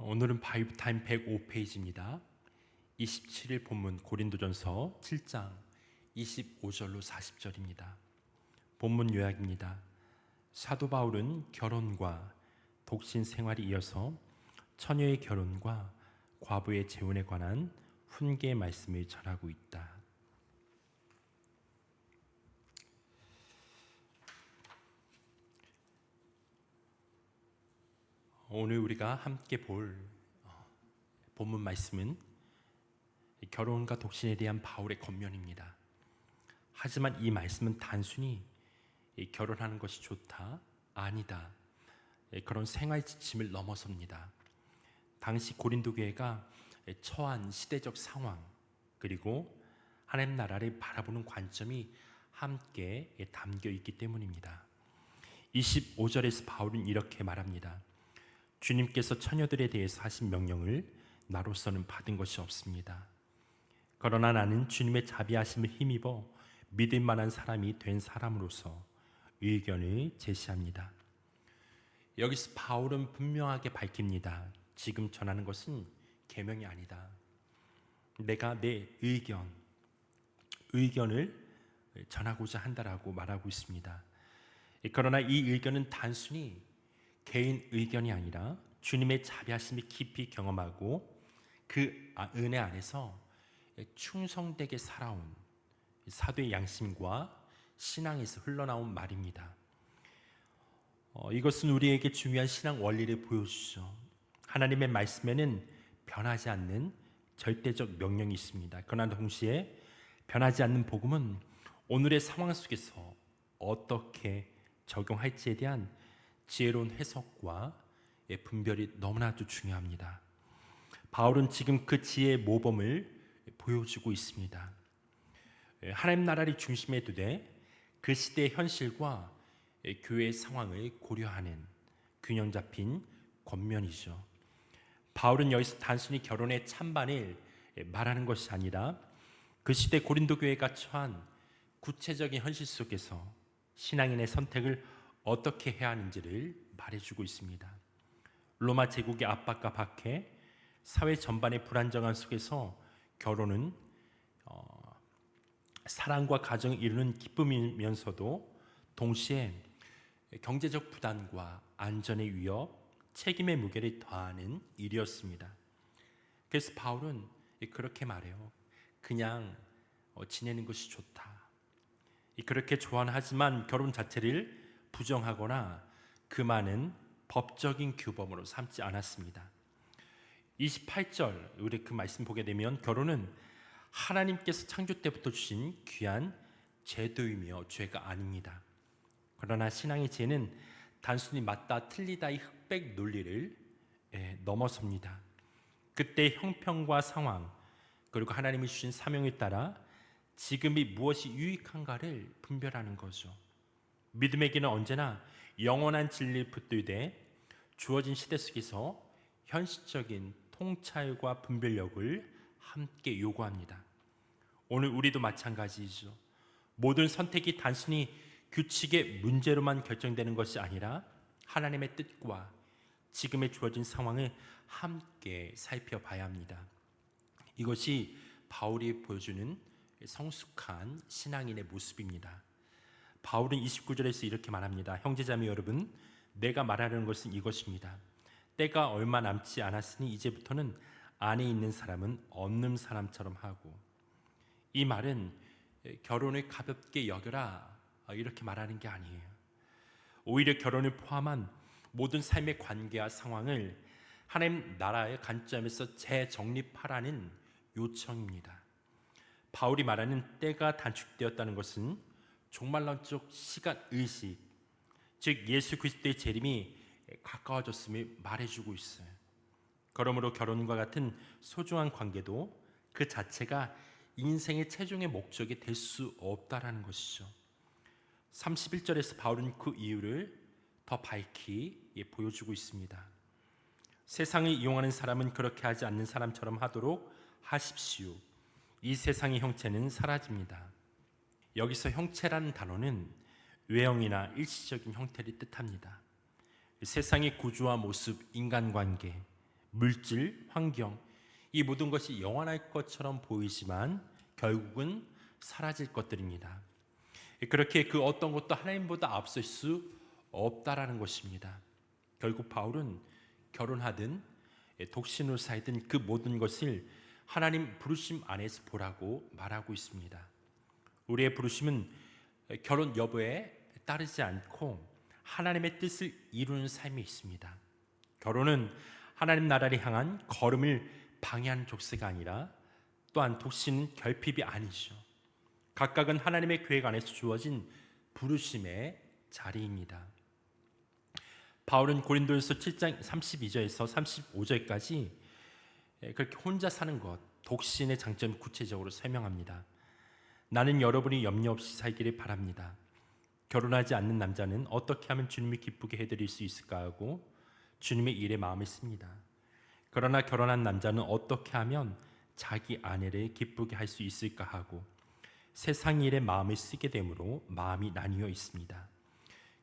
오늘은 바이브타임 105페이지입니다. 27일 본문 고린도전서 7장 25절로 40절입니다. 본문 요약입니다. 사도 바울은 결혼과 독신 생활이 이어서 처녀의 결혼과 과부의 재혼에 관한 훈계의 말씀을 전하고 있다. 오늘 우리가 함께 볼 본문 말씀은 결혼과 독신에 대한 바울의 권면입니다. 하지만 이 말씀은 단순히 결혼하는 것이 좋다, 아니다, 그런 생활 지침을 넘어섭니다. 당시 고린도 교회가 처한 시대적 상황, 그리고 하나님 나라를 바라보는 관점이 함께 담겨 있기 때문입니다. 25절에서 바울은 이렇게 말합니다. 주님께서 처녀들에 대해서 하신 명령을 나로서는 받은 것이 없습니다. 그러나 나는 주님의 자비하심을 힘입어 믿을 만한 사람이 된 사람으로서 의견을 제시합니다. 여기서 바울은 분명하게 밝힙니다. 지금 전하는 것은 계명이 아니다. 내가 내 의견을 전하고자 한다라고 말하고 있습니다. 그러나 이 의견은 단순히 개인 의견이 아니라 주님의 자비하심을 깊이 경험하고 그 은혜 안에서 충성되게 살아온 사도의 양심과 신앙에서 흘러나온 말입니다. 이것은 우리에게 중요한 신앙 원리를 보여주죠. 하나님의 말씀에는 변하지 않는 절대적 명령이 있습니다. 그러나 동시에 변하지 않는 복음은 오늘의 상황 속에서 어떻게 적용할지에 대한 지혜로운 해석과 분별이 너무나도 중요합니다. 바울은 지금 그 지혜의 모범을 보여주고 있습니다. 하나님 나라를 중심에 두되 그 시대의 현실과 교회의 상황을 고려하는 균형 잡힌 권면이죠. 바울은 여기서 단순히 결혼의 찬반을 말하는 것이 아니라 그 시대 고린도 교회가 처한 구체적인 현실 속에서 신앙인의 선택을 어떻게 해야 하는지를 말해주고 있습니다. 로마 제국의 압박과 박해, 사회 전반의 불안정함 속에서 결혼은 사랑과 가정을 이루는 기쁨이면서도 동시에 경제적 부담과 안전의 위협, 책임의 무게를 더하는 일이었습니다. 그래서 바울은 그렇게 말해요. 그냥 지내는 것이 좋다. 그렇게 좋아하지만 결혼 자체를 부정하거나 그 많은 법적인 규범으로 삼지 않았습니다. 28절 우리 그 말씀 보게 되면 결혼은 하나님께서 창조 때부터 주신 귀한 제도이며 죄가 아닙니다. 그러나 신앙의 죄는 단순히 맞다 틀리다의 흑백 논리를 넘어섭니다. 그때 형편과 상황 그리고 하나님이 주신 사명에 따라 지금이 무엇이 유익한가를 분별하는 거죠. 믿음의 길은 언제나 영원한 진리를 붙들되 주어진 시대 속에서 현실적인 통찰과 분별력을 함께 요구합니다. 오늘 우리도 마찬가지이죠. 모든 선택이 단순히 규칙의 문제로만 결정되는 것이 아니라 하나님의 뜻과 지금의 주어진 상황을 함께 살펴봐야 합니다. 이것이 바울이 보여주는 성숙한 신앙인의 모습입니다. 바울은 29절에서 이렇게 말합니다. 형제자매 여러분, 내가 말하려는 것은 이것입니다. 때가 얼마 남지 않았으니 이제부터는 안에 있는 사람은 없는 사람처럼 하고, 이 말은 결혼을 가볍게 여겨라 이렇게 말하는 게 아니에요. 오히려 결혼을 포함한 모든 삶의 관계와 상황을 하나님 나라의 관점에서 재정립하라는 요청입니다. 바울이 말하는 때가 단축되었다는 것은 종말론적 시간 의식, 즉 예수 그리스도의 재림이 가까워졌음을 말해주고 있어요. 그러므로 결혼과 같은 소중한 관계도 그 자체가 인생의 최종의 목적이 될 수 없다라는 것이죠. 31절에서 바울은 그 이유를 더 밝히 보여주고 있습니다. 세상을 이용하는 사람은 그렇게 하지 않는 사람처럼 하도록 하십시오. 이 세상의 형체는 사라집니다. 여기서 형체라는 단어는 외형이나 일시적인 형태를 뜻합니다. 세상의 구조와 모습, 인간관계, 물질, 환경, 이 모든 것이 영원할 것처럼 보이지만 결국은 사라질 것들입니다. 그렇게 그 어떤 것도 하나님보다 앞설 수 없다라는 것입니다. 결국 바울은 결혼하든 독신으로 살든 그 모든 것을 하나님 부르심 안에서 보라고 말하고 있습니다. 우리의 부르심은 결혼 여부에 따르지 않고 하나님의 뜻을 이루는 삶이 있습니다. 결혼은 하나님 나라를 향한 걸음을 방해하는 족쇄가 아니라 또한 독신은 결핍이 아니죠. 각각은 하나님의 계획 안에서 주어진 부르심의 자리입니다. 바울은 고린도전서 7장 32절에서 35절까지 그렇게 혼자 사는 것, 독신의 장점을 구체적으로 설명합니다. 나는 여러분이 염려 없이 살기를 바랍니다. 결혼하지 않는 남자는 어떻게 하면 주님을 기쁘게 해드릴 수 있을까 하고 주님의 일에 마음을 씁니다. 그러나 결혼한 남자는 어떻게 하면 자기 아내를 기쁘게 할 수 있을까 하고 세상 일에 마음을 쓰게 되므로 마음이 나뉘어 있습니다.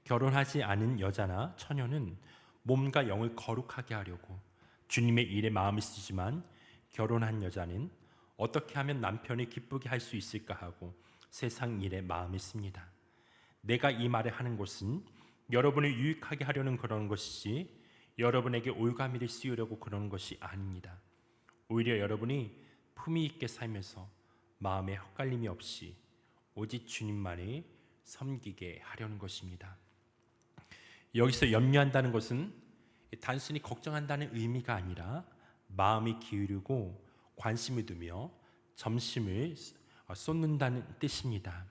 결혼하지 않은 여자나 처녀는 몸과 영을 거룩하게 하려고 주님의 일에 마음을 쓰지만 결혼한 여자는 어떻게 하면 남편을 기쁘게 할 수 있을까 하고 세상 일에 마음을 씁니다. 내가 이 말을 하는 것은 여러분을 유익하게 하려는 그런 것이지 여러분에게 올가미를 씌우려고 그러는 것이 아닙니다. 오히려 여러분이 품위 있게 살면서 마음에 헛갈림이 없이 오직 주님만을 섬기게 하려는 것입니다. 여기서 염려한다는 것은 단순히 걱정한다는 의미가 아니라 마음이 기울이고 관심을 두며 점심을 쏟는다는 뜻입니다.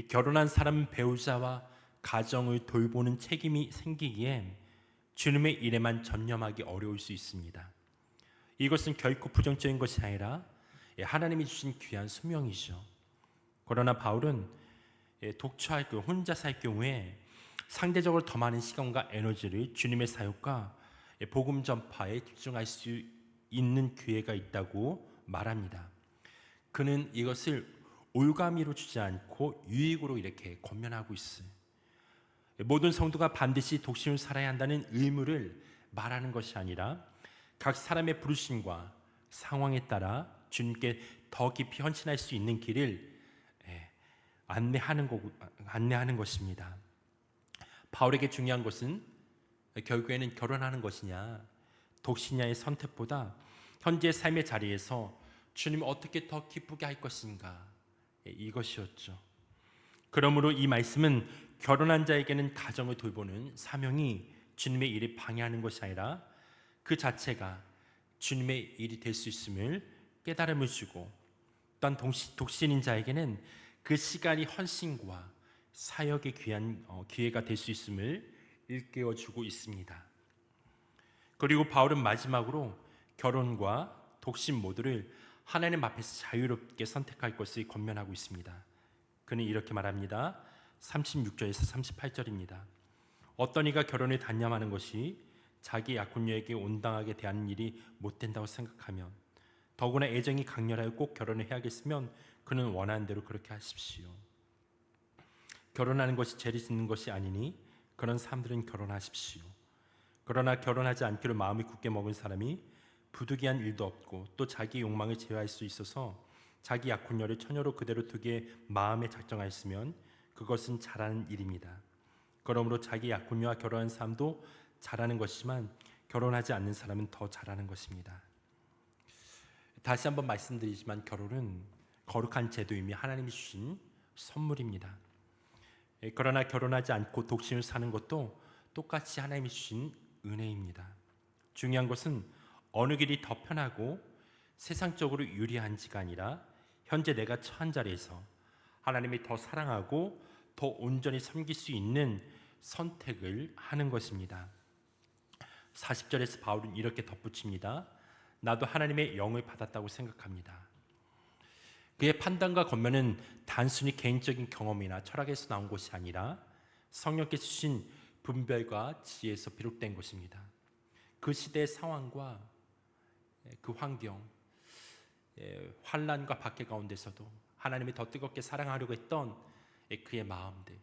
결혼한 사람 배우자와 가정을 돌보는 책임이 생기기에 주님의 일에만 전념하기 어려울 수 있습니다. 이것은 결코 부정적인 것이 아니라 하나님이 주신 귀한 소명이죠. 그러나 바울은 독처할 혼자 살 경우에 상대적으로 더 많은 시간과 에너지를 주님의 사역과 복음 전파에 집중할 수 있는 기회가 있다고 말합니다. 그는 이것을 올가미로 주지 않고 유익으로 이렇게 권면하고 있어요. 모든 성도가 반드시 독신을 살아야 한다는 의무를 말하는 것이 아니라 각 사람의 부르심과 상황에 따라 주님께 더 깊이 헌신할 수 있는 길을 안내하는 것입니다. 바울에게 중요한 것은 결국에는 결혼하는 것이냐 독신냐의 선택보다 현재 삶의 자리에서 주님을 어떻게 더 기쁘게 할 것인가 이것이었죠. 그러므로 이 말씀은 결혼한 자에게는 가정을 돌보는 사명이 주님의 일을 방해하는 것이 아니라 그 자체가 주님의 일이 될 수 있음을 깨달음을 주고 또한 독신인 자에게는 그 시간이 헌신과 사역의 귀한 기회가 될 수 있음을 일깨워주고 있습니다. 그리고 바울은 마지막으로 결혼과 독신 모두를 하나님 앞에서 자유롭게 선택할 것을 권면하고 있습니다. 그는 이렇게 말합니다. 36절에서 38절입니다. 어떤 이가 결혼을 단념하는 것이 자기 약혼녀에게 온당하게 대하는 일이 못된다고 생각하면 더구나 애정이 강렬하여 꼭 결혼을 해야겠으면 그는 원하는 대로 그렇게 하십시오. 결혼하는 것이 죄를 짓는 것이 아니니 그런 사람들은 결혼하십시오. 그러나 결혼하지 않기로 마음을 굳게 먹은 사람이 부득이한 일도 없고 또 자기 욕망을 제어할 수 있어서 자기 약혼녀를 처녀로 그대로 두게 마음에 작정하였으면 그것은 잘하는 일입니다. 그러므로 자기 약혼녀와 결혼한 사람도 잘하는 것이지만 결혼하지 않는 사람은 더 잘하는 것입니다. 다시 한번 말씀드리지만 결혼은 거룩한 제도이며 하나님이 주신 선물입니다. 그러나 결혼하지 않고 독신을 사는 것도 똑같이 하나님이 주신 은혜입니다. 중요한 것은 어느 길이 더 편하고 세상적으로 유리한지가 아니라 현재 내가 처한 자리에서 하나님이 더 사랑하고 더 온전히 섬길 수 있는 선택을 하는 것입니다. 40절에서 바울은 이렇게 덧붙입니다. 나도 하나님의 영을 받았다고 생각합니다. 그의 판단과 권면은 단순히 개인적인 경험이나 철학에서 나온 것이 아니라 성령께서 주신 분별과 지혜에서 비롯된 것입니다. 그 시대의 상황과 그 환경, 환난과 박해 가운데서도 하나님이 더 뜨겁게 사랑하려고 했던 그의 마음들,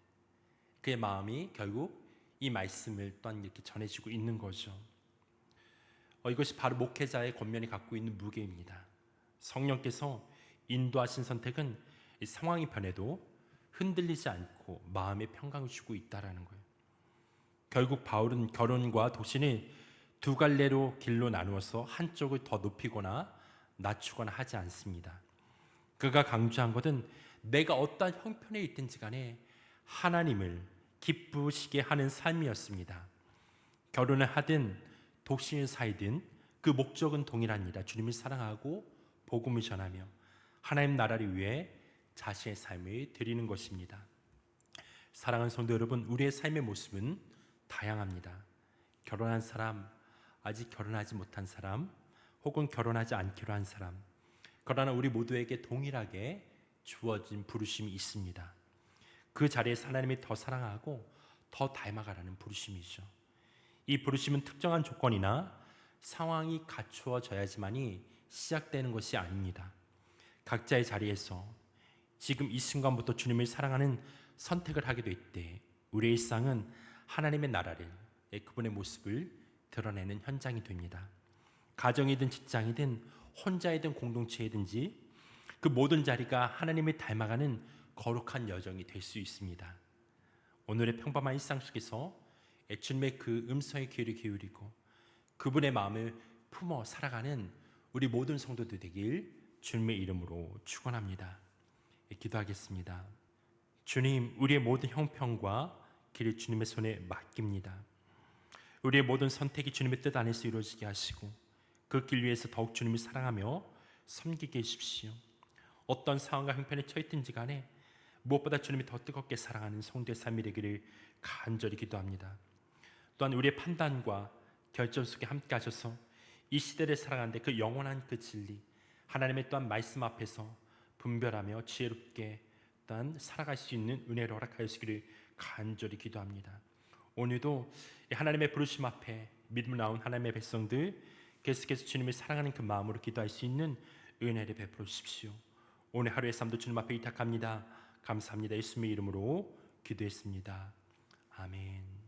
그의 마음이 결국 이 말씀을 또한 이렇게 전해지고 있는 거죠. 이것이 바로 목회자의 권면이 갖고 있는 무게입니다. 성령께서 인도하신 선택은 이 상황이 변해도 흔들리지 않고 마음의 평강을 주고 있다라는 거예요. 결국 바울은 결혼과 독신을 두 갈래로 길로 나누어서 한쪽을 더 높이거나 낮추거나 하지 않습니다. 그가 강조한 것은 내가 어떠한 형편에 있든지 간에 하나님을 기쁘시게 하는 삶이었습니다. 결혼을 하든 독신을 사이든 그 목적은 동일합니다. 주님을 사랑하고 복음을 전하며 하나님 나라를 위해 자신의 삶을 드리는 것입니다. 사랑하는 성도 여러분, 우리의 삶의 모습은 다양합니다. 결혼한 사람, 아직 결혼하지 못한 사람, 혹은 결혼하지 않기로 한 사람, 그러나 우리 모두에게 동일하게 주어진 부르심이 있습니다. 그 자리에서 하나님이 더 사랑하고 더 닮아가라는 부르심이죠. 이 부르심은 특정한 조건이나 상황이 갖추어져야지만이 시작되는 것이 아닙니다. 각자의 자리에서 지금 이 순간부터 주님을 사랑하는 선택을 하게 될 때 우리의 일상은 하나님의 나라를, 그분의 모습을 드러내는 현장이 됩니다. 가정이든 직장이든 혼자이든 공동체이든지 그 모든 자리가 하나님을 닮아가는 거룩한 여정이 될 수 있습니다. 오늘의 평범한 일상 속에서 주님의 그 음성의 귀를 기울이고 그분의 마음을 품어 살아가는 우리 모든 성도들 되길 주님의 이름으로 축원합니다. 기도하겠습니다. 주님, 우리의 모든 형편과 길을 주님의 손에 맡깁니다. 우리의 모든 선택이 주님의 뜻 안에서 이루어지게 하시고 그 길 위에서 더욱 주님을 사랑하며 섬기게 해주십시오. 어떤 상황과 형편에 처했든지 간에 무엇보다 주님이 더 뜨겁게 사랑하는 성도의 삶이 되기를 간절히 기도합니다. 또한 우리의 판단과 결정 속에 함께 하셔서 이 시대를 살아가는데 그 영원한 그 진리, 하나님의 또한 말씀 앞에서 분별하며 지혜롭게 또한 살아갈 수 있는 은혜를 허락하여 주시기를 간절히 기도합니다. 오늘도 하나님의 부르심 앞에 믿음을 나온 하나님의 백성들 계속해서 주님을 사랑하는 그 마음으로 기도할 수 있는 은혜를 베풀어 주십시오. 오늘 하루의 삶도 주님 앞에 의탁합니다. 감사합니다. 예수님의 이름으로 기도했습니다. 아멘.